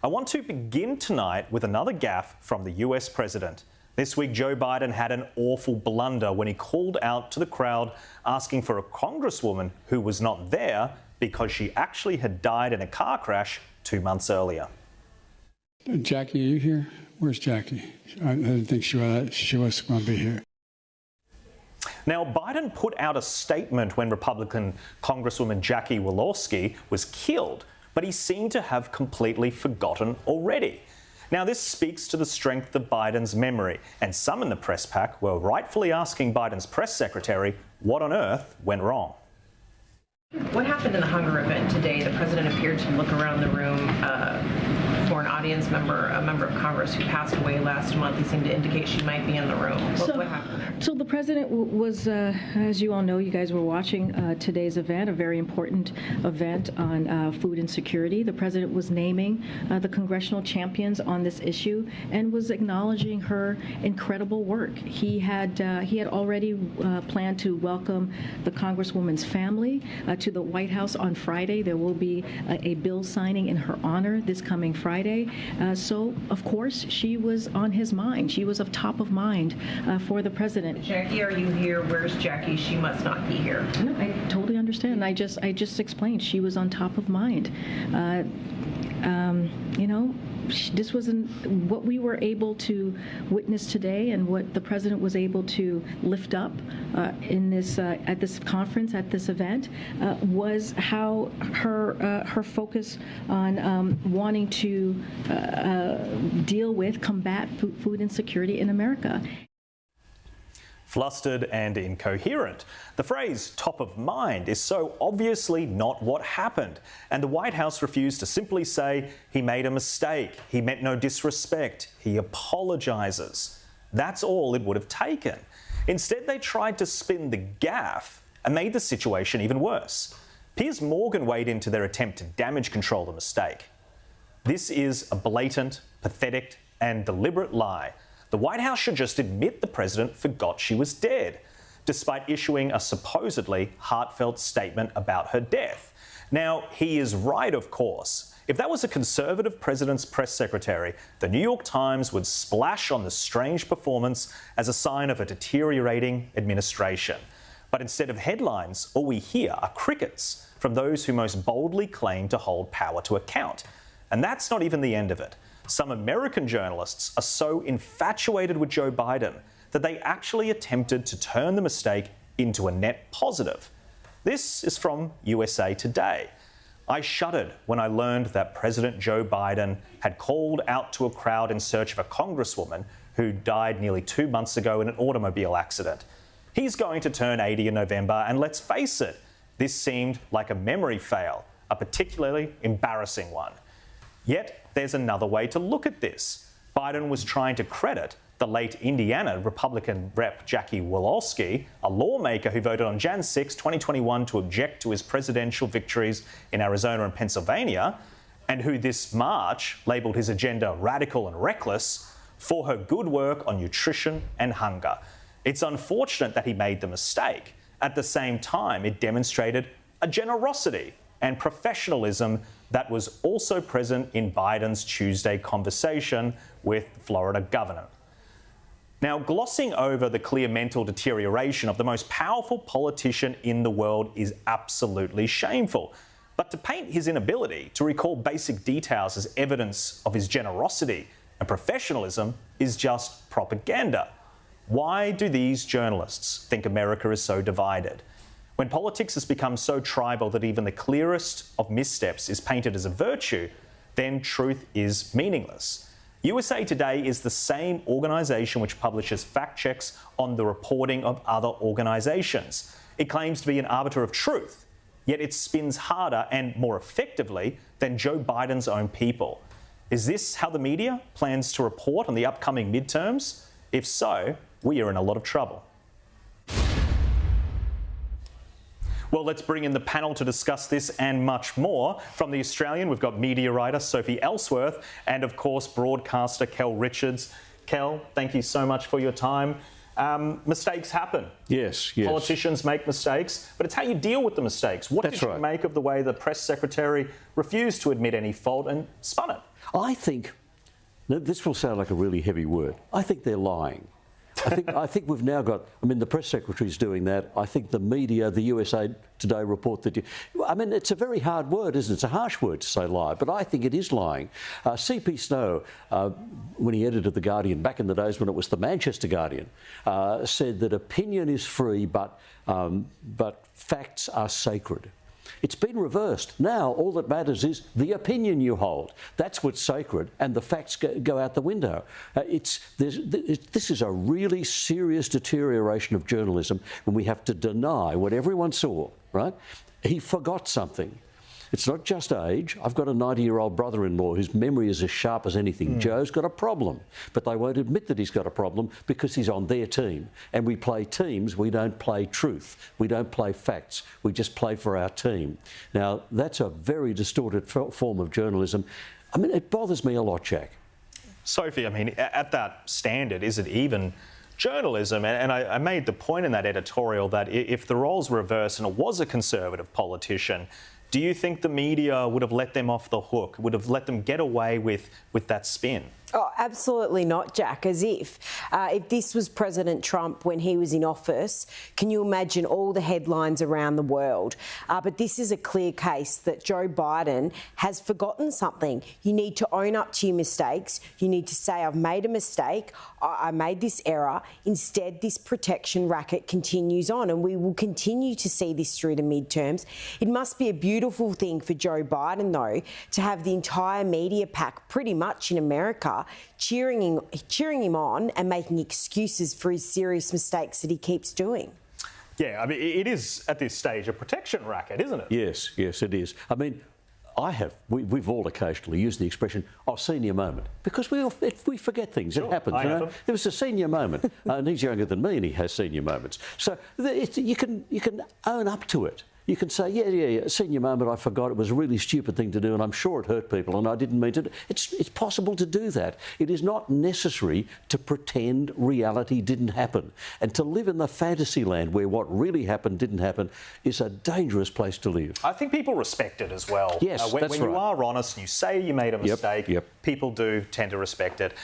I want to begin tonight with another gaffe from the US president. This week, Joe Biden had an awful blunder when he called out to the crowd asking for a congresswoman who was not there because she actually had died in a car crash 2 months earlier. Jackie, are you here? Where's Jackie? I didn't think she was going to be here. Now, Biden put out a statement when Republican Congresswoman Jackie Walorski was killed, but he seemed to have completely forgotten already. Now, this speaks to the strength of Biden's memory, and some in the press pack were rightfully asking Biden's press secretary what on earth went wrong. What happened in the hunger event today? The president appeared to look around the room for an audience member, a member of Congress who passed away last month. He seemed to indicate she might be in the room. What happened there? So the president was, as you all know, you guys were watching today's event, a very important event on food insecurity. The president was naming the congressional champions on this issue and was acknowledging her incredible work. He had already planned to welcome the Congresswoman's family to the White House on Friday. There will be a bill signing in her honor this coming Friday. So, of course, she was on his mind. She was of top of mind for the president. Jackie, are you here? Where's Jackie? She must not be here. No, I totally understand. I just explained she was on top of mind. You know, this wasn't what we were able to witness today, and what the president was able to lift up in this at this conference, at this event, was how her focus on wanting to deal with, combat food insecurity in America. Flustered and incoherent. The phrase top of mind is so obviously not what happened, and the White House refused to simply say he made a mistake, he meant no disrespect, he apologises. That's all it would have taken. Instead, they tried to spin the gaffe and made the situation even worse. Piers Morgan weighed into their attempt to damage control the mistake. This is a blatant, pathetic and deliberate lie. The White House should just admit the president forgot she was dead, despite issuing a supposedly heartfelt statement about her death. Now, he is right, of course. If that was a conservative president's press secretary, the New York Times would splash on the strange performance as a sign of a deteriorating administration. But instead of headlines, all we hear are crickets from those who most boldly claim to hold power to account. And that's not even the end of it. Some American journalists are so infatuated with Joe Biden that they actually attempted to turn the mistake into a net positive. This is from USA Today. I shuddered when I learned that President Joe Biden had called out to a crowd in search of a congresswoman who died nearly 2 months ago in an automobile accident. He's going to turn 80 in November, and let's face it, this seemed like a memory fail, a particularly embarrassing one. Yet, there's another way to look at this. Biden was trying to credit the late Indiana Republican Rep Jackie Walorski, a lawmaker who voted on Jan 6, 2021 to object to his presidential victories in Arizona and Pennsylvania, and who this March labelled his agenda radical and reckless, for her good work on nutrition and hunger. It's unfortunate that he made the mistake. At the same time, it demonstrated a generosity and professionalism that was also present in Biden's Tuesday conversation with Florida governor. Now, glossing over the clear mental deterioration of the most powerful politician in the world is absolutely shameful. But to paint his inability to recall basic details as evidence of his generosity and professionalism is just propaganda. Why do these journalists think America is so divided? When politics has become so tribal that even the clearest of missteps is painted as a virtue, then truth is meaningless. USA Today is the same organisation which publishes fact checks on the reporting of other organisations. It claims to be an arbiter of truth, yet it spins harder and more effectively than Joe Biden's own people. Is this how the media plans to report on the upcoming midterms? If so, we are in a lot of trouble. Well, let's bring in the panel to discuss this and much more. From The Australian, we've got media writer Sophie Ellsworth and, of course, broadcaster Kel Richards. Kel, thank you so much for your time. Mistakes happen. Yes. Politicians make mistakes, but it's how you deal with the mistakes. What did you make of the way the press secretary refused to admit any fault and spun it? I think, now this will sound like a really heavy word, I think they're lying. I think we've now got, I mean, the press secretary's doing that. I think the media, the USA Today report that I mean, it's a very hard word, isn't it? It's a harsh word to say lie, but I think it is lying. C.P. Snow, when he edited The Guardian back in the days when it was the Manchester Guardian, said that opinion is free, but facts are sacred. It's been reversed. Now all that matters is the opinion you hold. That's what's sacred, and the facts go out the window. This is a really serious deterioration of journalism when we have to deny what everyone saw, right? He forgot something. It's not just age. I've got a 90-year-old brother-in-law whose memory is as sharp as anything. Joe's got a problem, but they won't admit that he's got a problem because he's on their team. And we play teams, we don't play truth. We don't play facts. We just play for our team. Now, that's a very distorted form of journalism. I mean, it bothers me a lot, Jack. Sophie, I mean, at that standard, is it even journalism? And I made the point in that editorial that if the roles were reversed and it was a Conservative politician, do you think the media would have let them off the hook, would have let them get away with that spin? Oh, absolutely not, Jack. As if this was President Trump when he was in office, can you imagine all the headlines around the world? But this is a clear case that Joe Biden has forgotten something. You need to own up to your mistakes. You need to say, I've made a mistake. I made this error. Instead, this protection racket continues on, and we will continue to see this through the midterms. It must be a beautiful thing for Joe Biden, though, to have the entire media pack pretty much in America cheering him on and making excuses for his serious mistakes that he keeps doing. Yeah, I mean, it is at this stage a protection racket, isn't it? Yes, it is. I mean, we've all occasionally used the expression, senior moment, because we forget things. Sure, it happens. You know? It was a senior moment, and he's younger than me and he has senior moments. So you can own up to it. You can say, yeah, senior moment, I forgot, it was a really stupid thing to do and I'm sure it hurt people and I didn't mean to. It's possible to do that. It is not necessary to pretend reality didn't happen. And to live in the fantasy land where what really happened didn't happen is a dangerous place to live. I think people respect it as well. Yes, when that's right. you are honest and you say you made a mistake, people do tend to respect it.